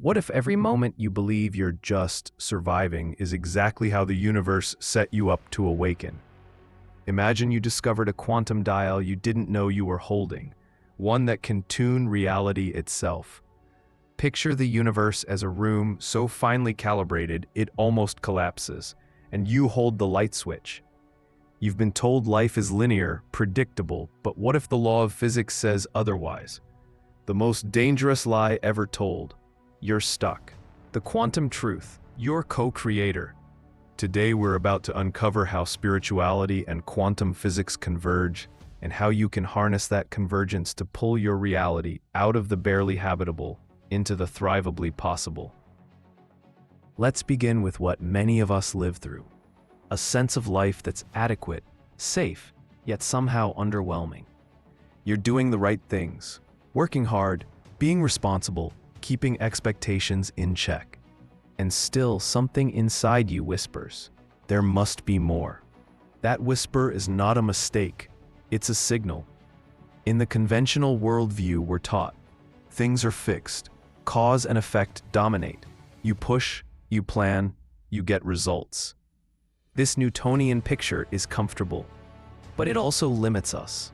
What if every moment you believe you're just surviving is exactly how the universe set you up to awaken? Imagine you discovered a quantum dial you didn't know you were holding, one that can tune reality itself. Picture the universe as a room so finely calibrated it almost collapses, and you hold the light switch. You've been told life is linear, predictable, but what if the law of physics says otherwise? The most dangerous lie ever told. You're stuck. The quantum truth, your co-creator. Today we're about to uncover how spirituality and quantum physics converge, and how you can harness that convergence to pull your reality out of the barely habitable into the thrivably possible. Let's begin with what many of us live through. A sense of life that's adequate, safe, yet somehow underwhelming. You're doing the right things, working hard, being responsible, keeping expectations in check. And still something inside you whispers, there must be more. That whisper is not a mistake, it's a signal. In the conventional worldview we're taught, things are fixed, cause and effect dominate. You push, you plan, you get results. This Newtonian picture is comfortable, but it also limits us.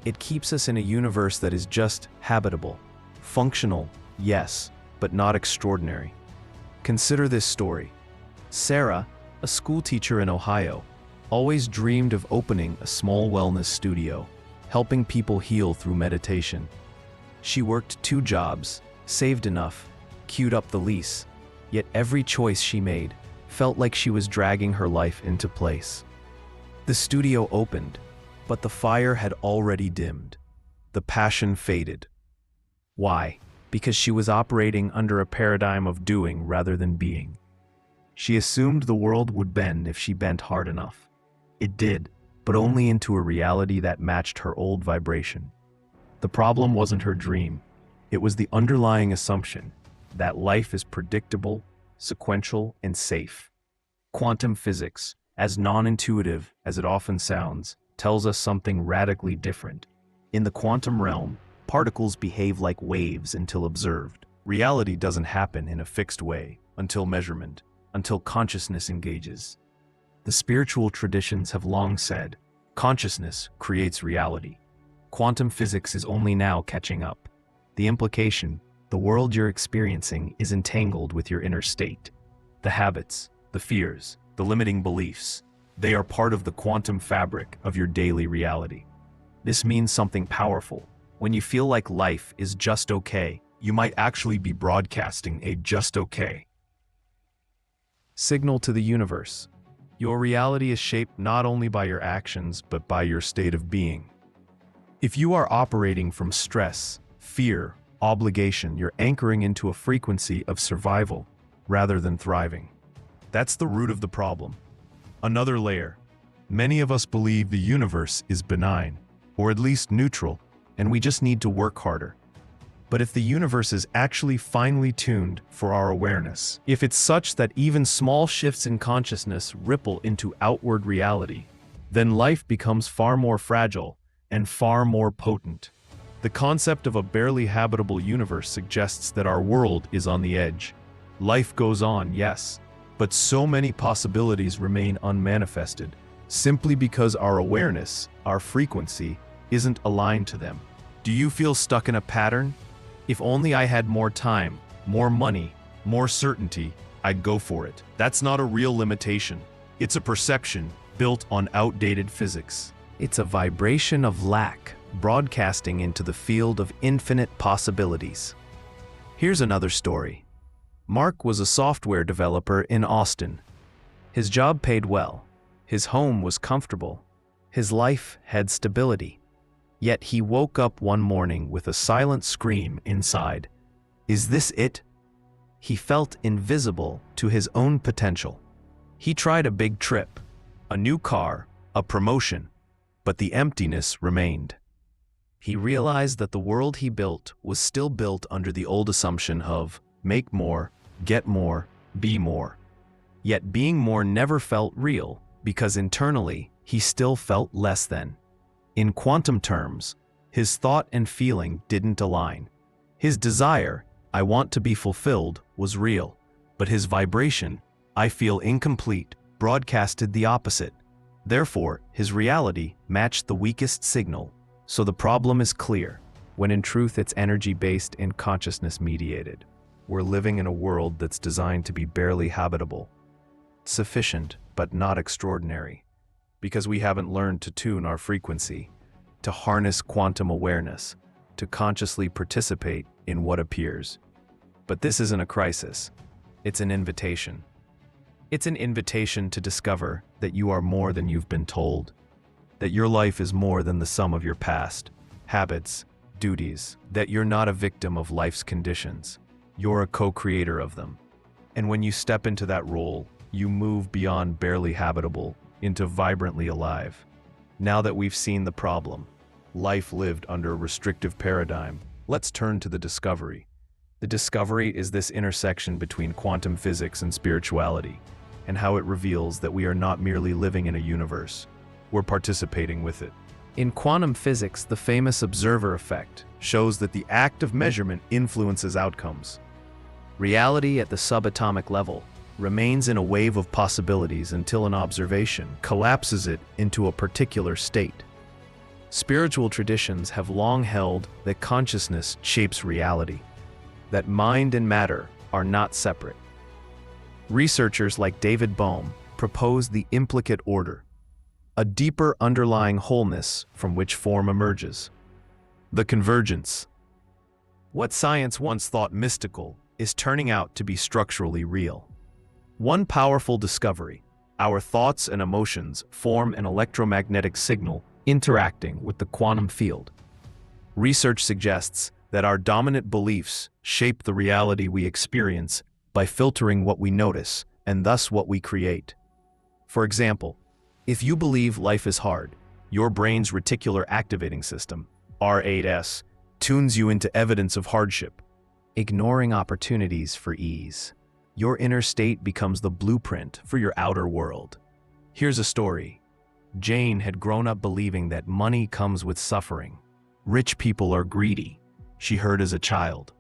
It keeps us in a universe that is just habitable, functional, yes, but not extraordinary. Consider this story. Sarah, a schoolteacher in Ohio, always dreamed of opening a small wellness studio, helping people heal through meditation. She worked 2 jobs, saved enough, queued up the lease, yet every choice she made felt like she was dragging her life into place. The studio opened, but the fire had already dimmed. The passion faded. Why? Because she was operating under a paradigm of doing rather than being. She assumed the world would bend if she bent hard enough. It did, but only into a reality that matched her old vibration. The problem wasn't her dream. It was the underlying assumption that life is predictable, sequential, and safe. Quantum physics, as non-intuitive as it often sounds, tells us something radically different. In the quantum realm, particles behave like waves until observed. Reality doesn't happen in a fixed way until measurement, until consciousness engages. The spiritual traditions have long said, consciousness creates reality. Quantum physics is only now catching up. The implication, the world you're experiencing is entangled with your inner state. The habits, the fears, the limiting beliefs, they are part of the quantum fabric of your daily reality. This means something powerful. When you feel like life is just okay, you might actually be broadcasting a just okay signal to the universe. Your reality is shaped not only by your actions, but by your state of being. If you are operating from stress, fear, obligation, you're anchoring into a frequency of survival rather than thriving. That's the root of the problem. Another layer. Many of us believe the universe is benign, or at least neutral, and we just need to work harder. But if the universe is actually finely tuned for our awareness, if it's such that even small shifts in consciousness ripple into outward reality, then life becomes far more fragile and far more potent. The concept of a barely habitable universe suggests that our world is on the edge. Life goes on, yes, but so many possibilities remain unmanifested, simply because our awareness, our frequency, isn't aligned to them. Do you feel stuck in a pattern? If only I had more time, more money, more certainty, I'd go for it. That's not a real limitation. It's a perception built on outdated physics. It's a vibration of lack, broadcasting into the field of infinite possibilities. Here's another story. Mark was a software developer in Austin. His job paid well. His home was comfortable. His life had stability. Yet he woke up one morning with a silent scream inside. Is this it? He felt invisible to his own potential. He tried a big trip, a new car, a promotion, but the emptiness remained. He realized that the world he built was still built under the old assumption of make more, get more, be more. Yet being more never felt real, because internally, he still felt less than. In quantum terms, his thought and feeling didn't align. His desire, "I want to be fulfilled," was real, but his vibration, "I feel incomplete," broadcasted the opposite. Therefore, his reality matched the weakest signal. So the problem is clear, when in truth it's energy-based and consciousness-mediated. We're living in a world that's designed to be barely habitable. Sufficient, but not extraordinary. Because we haven't learned to tune our frequency, to harness quantum awareness, to consciously participate in what appears. But this isn't a crisis. It's an invitation. It's an invitation to discover that you are more than you've been told, that your life is more than the sum of your past, habits, duties, that you're not a victim of life's conditions. You're a co-creator of them. And when you step into that role, you move beyond barely habitable into vibrantly alive. Now that we've seen the problem, life lived under a restrictive paradigm, let's turn to the discovery. The discovery is this intersection between quantum physics and spirituality, and how it reveals that we are not merely living in a universe, we're participating with it. In quantum physics, the famous observer effect shows that the act of measurement influences outcomes. Reality at the subatomic level remains in a wave of possibilities until an observation collapses it into a particular state. Spiritual traditions have long held that consciousness shapes reality, that mind and matter are not separate. Researchers like David Bohm propose the implicate order, a deeper underlying wholeness from which form emerges. The convergence. What science once thought mystical is turning out to be structurally real. One powerful discovery: our thoughts and emotions form an electromagnetic signal interacting with the quantum field. Research suggests that our dominant beliefs shape the reality we experience by filtering what we notice and thus what we create. For example, if you believe life is hard, your brain's reticular activating system, R8S, tunes you into evidence of hardship, ignoring opportunities for ease. Your inner state becomes the blueprint for your outer world. Here's a story. Jane had grown up believing that money comes with suffering. Rich people are greedy, she heard as a child.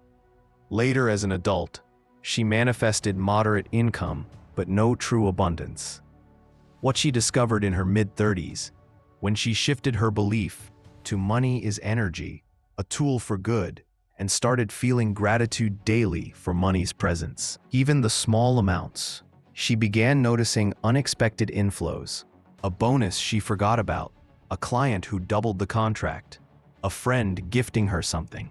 Later, as an adult, she manifested moderate income, but no true abundance. What she discovered in her mid-30s, when she shifted her belief to money is energy, a tool for good, and started feeling gratitude daily for money's presence, even the small amounts, she began noticing unexpected inflows, a bonus she forgot about, a client who doubled the contract, a friend gifting her something.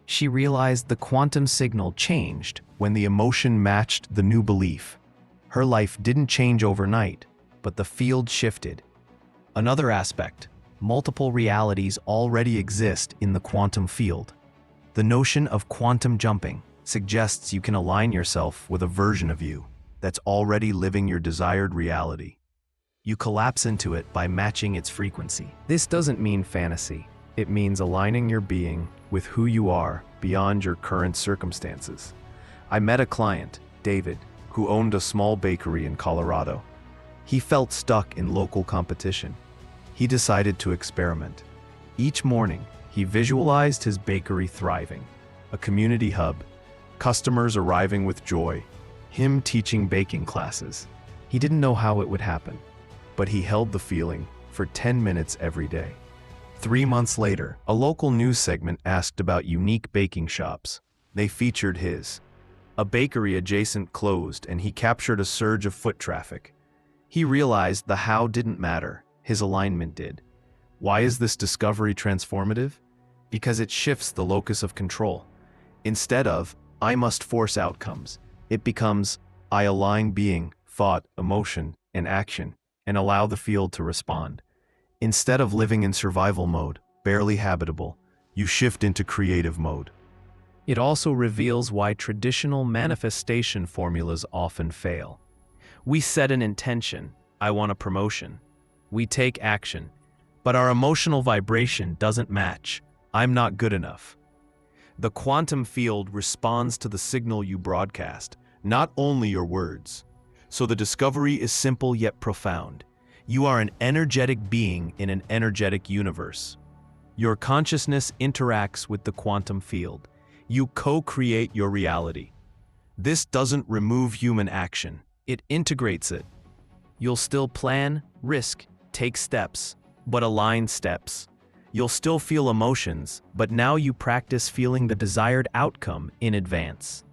She realized the quantum signal changed when the emotion matched the new belief. Her life didn't change overnight, but the field shifted. Another aspect: multiple realities already exist in the quantum field. The notion of quantum jumping suggests you can align yourself with a version of you that's already living your desired reality. You collapse into it by matching its frequency. This doesn't mean fantasy. It means aligning your being with who you are beyond your current circumstances. I met a client, David, who owned a small bakery in Colorado. He felt stuck in local competition. He decided to experiment. Each morning, he visualized his bakery thriving, a community hub, customers arriving with joy, him teaching baking classes. He didn't know how it would happen, but he held the feeling for 10 minutes every day. 3 months later, a local news segment asked about unique baking shops. They featured his. A bakery adjacent closed, and he captured a surge of foot traffic. He realized the how didn't matter, his alignment did. Why is this discovery transformative? Because it shifts the locus of control. Instead of, I must force outcomes, it becomes, I align being, thought, emotion, and action, and allow the field to respond. Instead of living in survival mode, barely habitable, you shift into creative mode. It also reveals why traditional manifestation formulas often fail. We set an intention, I want a promotion. We take action, but our emotional vibration doesn't match, I'm not good enough. The quantum field responds to the signal you broadcast, not only your words. So the discovery is simple yet profound. You are an energetic being in an energetic universe. Your consciousness interacts with the quantum field, You co-create your reality. This doesn't remove human action, it integrates it. You'll still plan, risk, take steps, but align steps. You'll still feel emotions, but now you practice feeling the desired outcome in advance.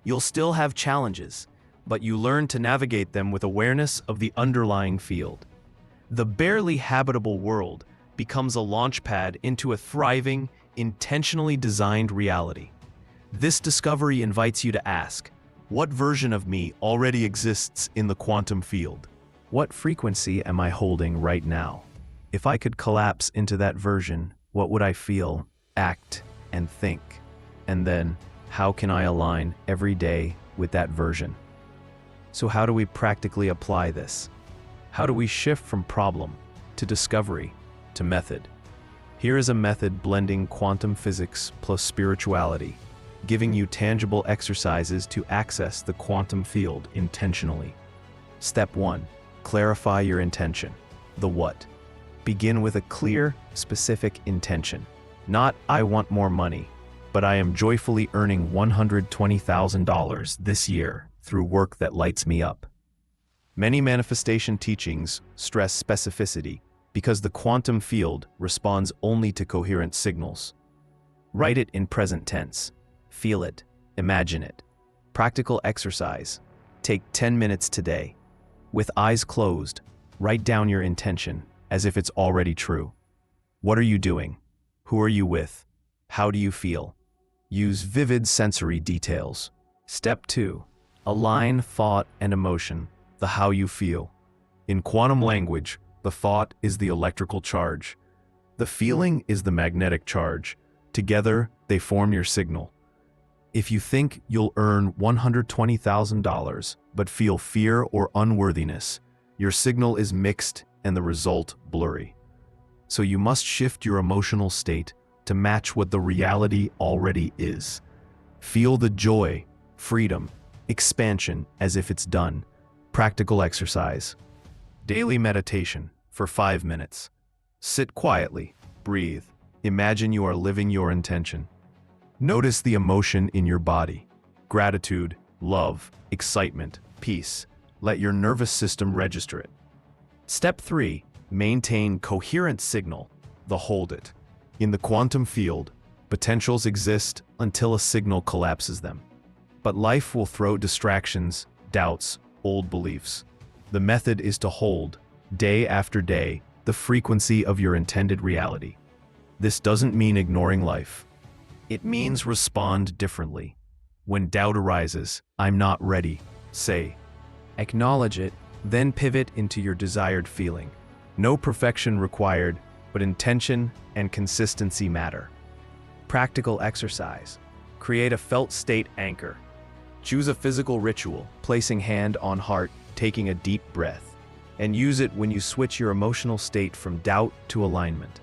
You'll still have challenges, but you learn to navigate them with awareness of the underlying field. The barely habitable world becomes a launchpad into a thriving, intentionally designed reality. This discovery invites you to ask, what version of me already exists in the quantum field? What frequency am I holding right now? If I could collapse into that version, what would I feel, act, and think? And then, how can I align every day with that version? So how do we practically apply this? How do we shift from problem to discovery to method? Here is a method blending quantum physics plus spirituality, giving you tangible exercises to access the quantum field intentionally. Step 1. Clarify your intention. The what. Begin with a clear, specific intention. Not, I want more money, but I am joyfully earning $120,000 this year through work that lights me up. Many manifestation teachings stress specificity because the quantum field responds only to coherent signals. Write it in present tense. Feel it. Imagine it. Practical exercise. Take 10 minutes today. With eyes closed, write down your intention as if it's already true. What are you doing? Who are you with? How do you feel? Use vivid sensory details. Step 2. Align thought and emotion, the how you feel. In quantum language, the thought is the electrical charge. The feeling is the magnetic charge. Together, they form your signal. If you think you'll earn $120,000 but feel fear or unworthiness, your signal is mixed and the result blurry. So you must shift your emotional state to match what the reality already is. Feel the joy, freedom, expansion as if it's done. Practical exercise. Daily meditation for 5 minutes. Sit quietly, breathe. Imagine you are living your intention. Notice the emotion in your body. Gratitude, love, excitement, peace. Let your nervous system register it. Step 3. Maintain coherent signal, the hold it. In the quantum field, potentials exist until a signal collapses them. But life will throw distractions, doubts, old beliefs. The method is to hold, day after day, the frequency of your intended reality. This doesn't mean ignoring life. It means respond differently. When doubt arises, I'm not ready, say. Acknowledge it, then pivot into your desired feeling. No perfection required, but intention and consistency matter. Practical exercise. Create a felt state anchor. Choose a physical ritual, placing hand on heart, taking a deep breath, and use it when you switch your emotional state from doubt to alignment.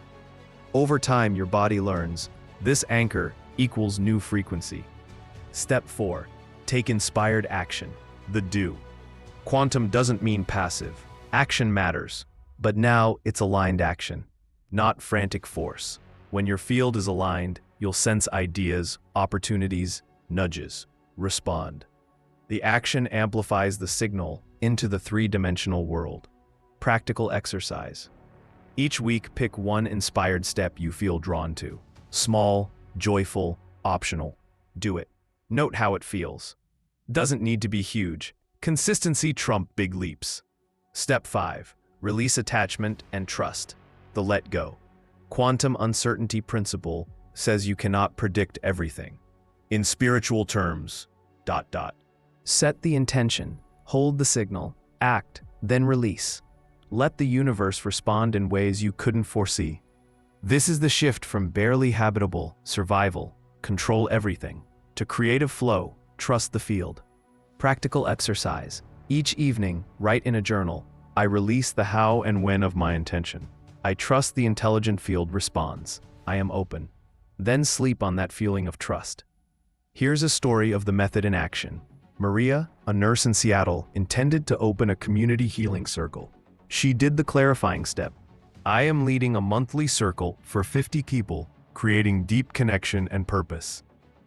Over time, your body learns, this anchor equals new frequency. Step 4. Take inspired action. The do. Quantum doesn't mean passive. Action matters, but now it's aligned action, not frantic force. When your field is aligned, you'll sense ideas, opportunities, nudges. Respond. The action amplifies the signal into the three-dimensional world. Practical exercise. Each week, pick one inspired step you feel drawn to. Small, joyful, optional. Do it. Note how it feels. Doesn't need to be huge. Consistency trumps big leaps. Step 5. Release attachment and trust. The let go. Quantum uncertainty principle says you cannot predict everything. In spiritual terms, ... Set the intention, hold the signal, act, then release. Let the universe respond in ways you couldn't foresee. This is the shift from barely habitable, survival, control everything, to creative flow, trust the field. Practical exercise. Each evening, write in a journal, I release the how and when of my intention. I trust the intelligent field responds. I am open. Then sleep on that feeling of trust. Here's a story of the method in action. Maria, a nurse in Seattle, intended to open a community healing circle. She did the clarifying step. I am leading a monthly circle for 50 people, creating deep connection and purpose.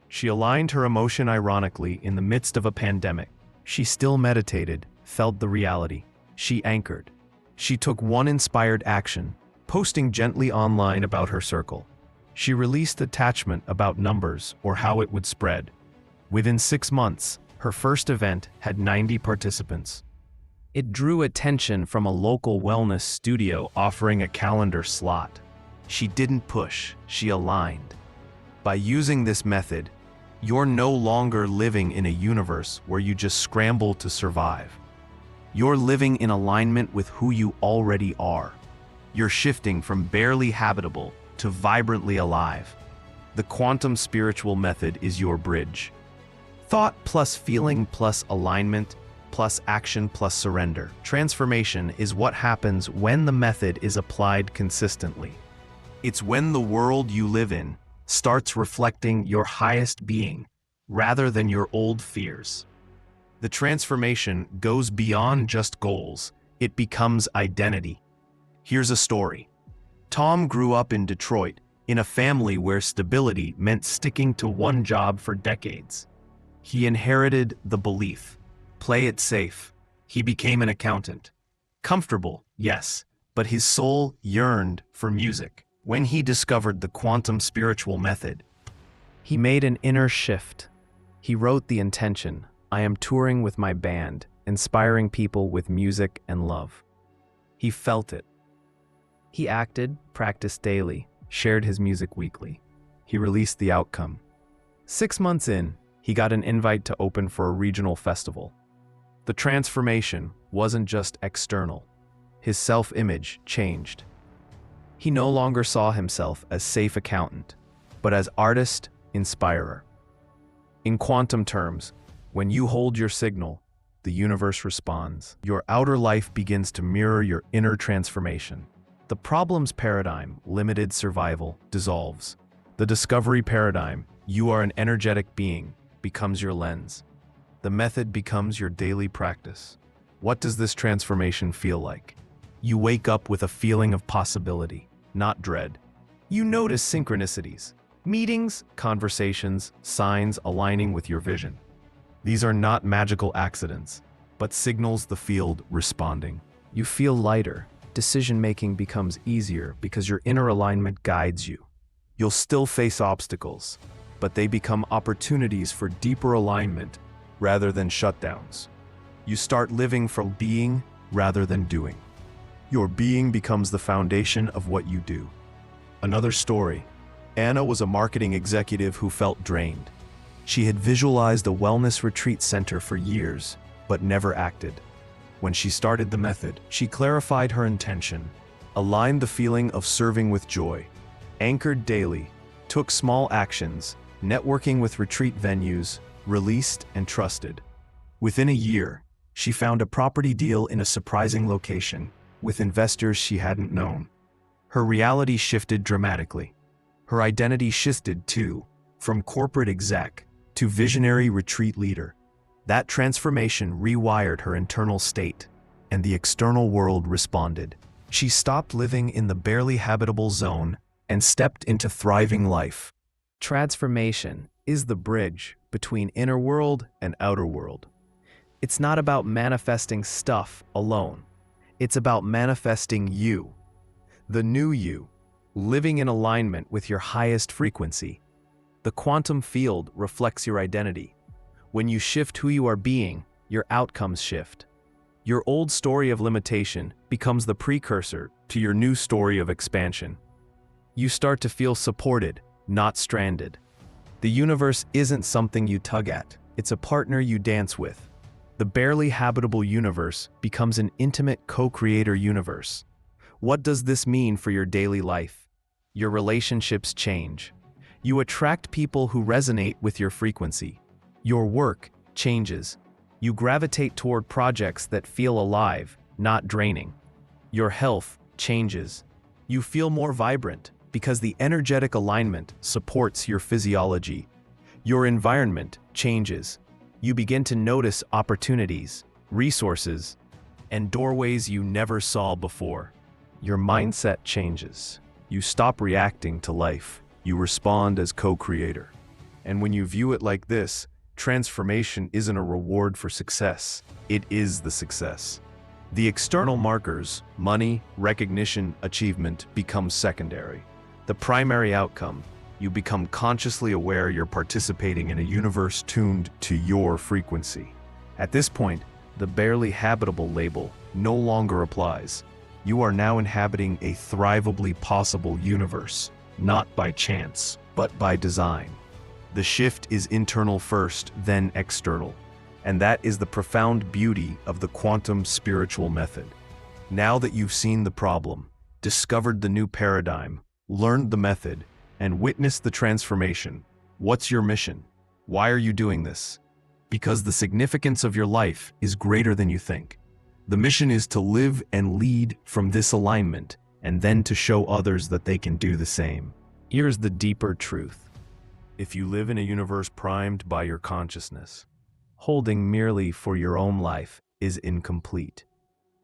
She aligned her emotion ironically in the midst of a pandemic. She still meditated, felt the reality. She anchored. She took one inspired action, posting gently online about her circle. She released attachment about numbers or how it would spread. Within 6 months, her first event had 90 participants. It drew attention from a local wellness studio offering a calendar slot. She didn't push, she aligned. By using this method, you're no longer living in a universe where you just scramble to survive. You're living in alignment with who you already are. You're shifting from barely habitable to vibrantly alive. The quantum spiritual method is your bridge. Thought plus feeling plus alignment plus action plus surrender. Transformation is what happens when the method is applied consistently. It's when the world you live in starts reflecting your highest being rather than your old fears. The transformation goes beyond just goals. It becomes identity. Here's a story. Tom grew up in Detroit, in a family where stability meant sticking to one job for decades. He inherited the belief, play it safe. He became an accountant. Comfortable, yes, but his soul yearned for music. When he discovered the quantum spiritual method, he made an inner shift. He wrote the intention, I am touring with my band, inspiring people with music and love. He felt it. He acted, practiced daily, shared his music weekly. He released the outcome. 6 months in, he got an invite to open for a regional festival. The transformation wasn't just external. His self-image changed. He no longer saw himself as safe accountant, but as artist, inspirer. In quantum terms, when you hold your signal, the universe responds. Your outer life begins to mirror your inner transformation. The problems paradigm, limited survival, dissolves. The discovery paradigm, you are an energetic being, becomes your lens. The method becomes your daily practice. What does this transformation feel like? You wake up with a feeling of possibility, not dread. You notice synchronicities, meetings, conversations, signs aligning with your vision. These are not magical accidents, but signals the field responding. You feel lighter. Decision-making becomes easier because your inner alignment guides you. You'll still face obstacles, but they become opportunities for deeper alignment rather than shutdowns. You start living from being rather than doing. Your being becomes the foundation of what you do. Another story. Anna was a marketing executive who felt drained. She had visualized a wellness retreat center for years, but never acted. When she started the method, she clarified her intention, aligned the feeling of serving with joy, anchored daily, took small actions, networking with retreat venues, released and trusted. Within a year, she found a property deal in a surprising location, with investors she hadn't known. Her reality shifted dramatically. Her identity shifted too, from corporate exec to visionary retreat leader. That transformation rewired her internal state, and the external world responded. She stopped living in the barely habitable zone and stepped into thriving life. Transformation is the bridge between inner world and outer world. It's not about manifesting stuff alone. It's about manifesting you, the new you, living in alignment with your highest frequency. The quantum field reflects your identity. When you shift who you are being, your outcomes shift. Your old story of limitation becomes the precursor to your new story of expansion. You start to feel supported, not stranded. The universe isn't something you tug at, it's a partner you dance with. The barely habitable universe becomes an intimate co-creator universe. What does this mean for your daily life? Your relationships change. You attract people who resonate with your frequency. Your work changes. You gravitate toward projects that feel alive, not draining. Your health changes. You feel more vibrant because the energetic alignment supports your physiology. Your environment changes. You begin to notice opportunities, resources, and doorways you never saw before. Your mindset changes. You stop reacting to life. You respond as co-creator. And when you view it like this, transformation isn't a reward for success, it is the success. The external markers, money, recognition, achievement, become secondary. The primary outcome, you become consciously aware you're participating in a universe tuned to your frequency. At this point, the barely habitable label no longer applies. You are now inhabiting a thrivably possible universe, not by chance, but by design. The shift is internal first, then external. And that is the profound beauty of the quantum spiritual method. Now that you've seen the problem, discovered the new paradigm, learned the method, and witnessed the transformation, what's your mission? Why are you doing this? Because the significance of your life is greater than you think. The mission is to live and lead from this alignment, and then to show others that they can do the same. Here's the deeper truth. If you live in a universe primed by your consciousness, holding merely for your own life is incomplete.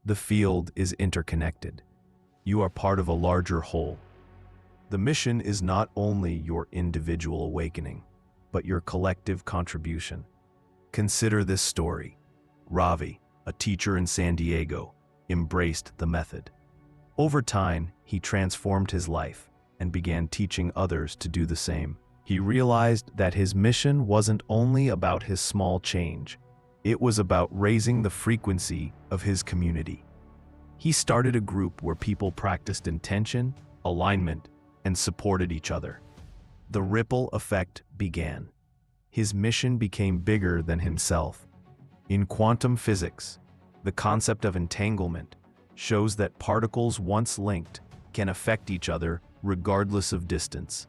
The field is interconnected. You are part of a larger whole. The mission is not only your individual awakening, but your collective contribution. Consider this story. Ravi, a teacher in San Diego, embraced the method. Over time, he transformed his life and began teaching others to do the same. He realized that his mission wasn't only about his small change, it was about raising the frequency of his community. He started a group where people practiced intention, alignment, and supported each other. The ripple effect began. His mission became bigger than himself. In quantum physics, the concept of entanglement shows that particles once linked can affect each other regardless of distance.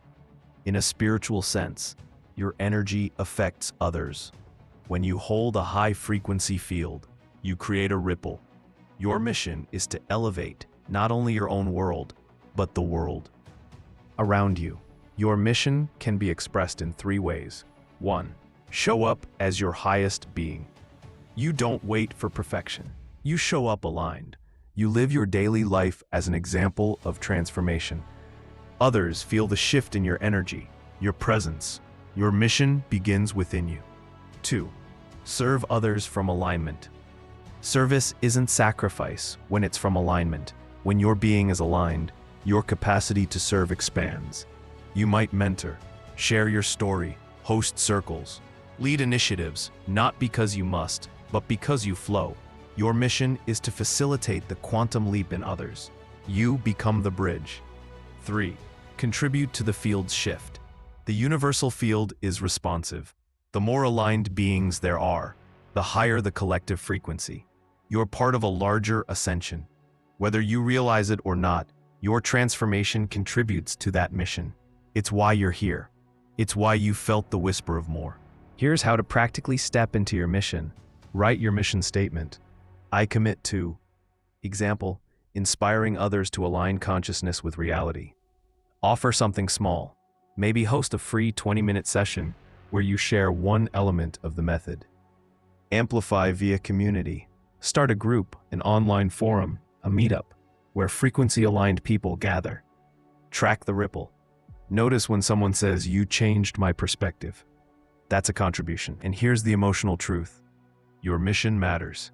In a spiritual sense, your energy affects others. When you hold a high-frequency field, you create a ripple. Your mission is to elevate not only your own world, but the world around you. Your mission can be expressed in 3 ways. 1. Show up as your highest being. You don't wait for perfection. You show up aligned. You live your daily life as an example of transformation. Others feel the shift in your energy, your presence. Your mission begins within you. 2. Serve others from alignment. Service isn't sacrifice when it's from alignment. When your being is aligned, your capacity to serve expands. You might mentor, share your story, host circles, lead initiatives, not because you must, but because you flow. Your mission is to facilitate the quantum leap in others. You become the bridge. 3. Contribute to the field's shift. The universal field is responsive. The more aligned beings there are, the higher the collective frequency. You're part of a larger ascension. Whether you realize it or not, your transformation contributes to that mission. It's why you're here. It's why you felt the whisper of more. Here's how to practically step into your mission. Write your mission statement. I commit to. Example, inspiring others to align consciousness with reality. Offer something small. Maybe host a free 20-minute session where you share one element of the method. Amplify via community. Start a group, an online forum, a meetup, where frequency-aligned people gather. Track the ripple. Notice when someone says, "You changed my perspective." That's a contribution. And here's the emotional truth. Your mission matters.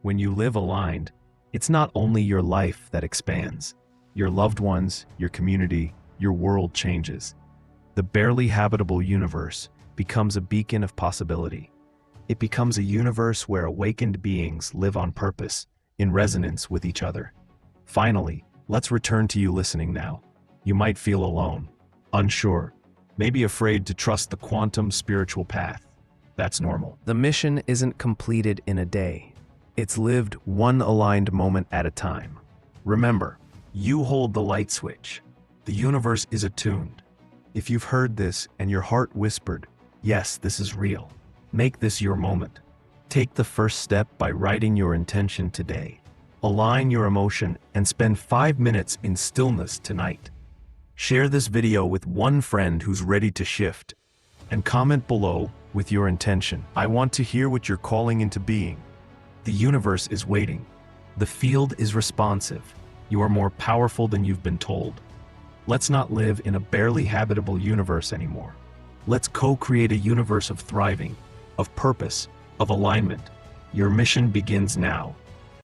When you live aligned, it's not only your life that expands. Your loved ones, your community, your world changes. The barely habitable universe becomes a beacon of possibility. It becomes a universe where awakened beings live on purpose, in resonance with each other. Finally, let's return to you listening now. You might feel alone, unsure, maybe afraid to trust the quantum spiritual path. That's normal. The mission isn't completed in a day. It's lived one aligned moment at a time. Remember, you hold the light switch. The universe is attuned. If you've heard this and your heart whispered, "Yes, this is real," make this your moment. Take the first step by writing your intention today. Align your emotion and spend 5 minutes in stillness tonight. Share this video with one friend who's ready to shift, and comment below with your intention. I want to hear what you're calling into being. The universe is waiting. The field is responsive. You are more powerful than you've been told. Let's not live in a barely habitable universe anymore. Let's co-create a universe of thriving, of purpose, of alignment. Your mission begins now.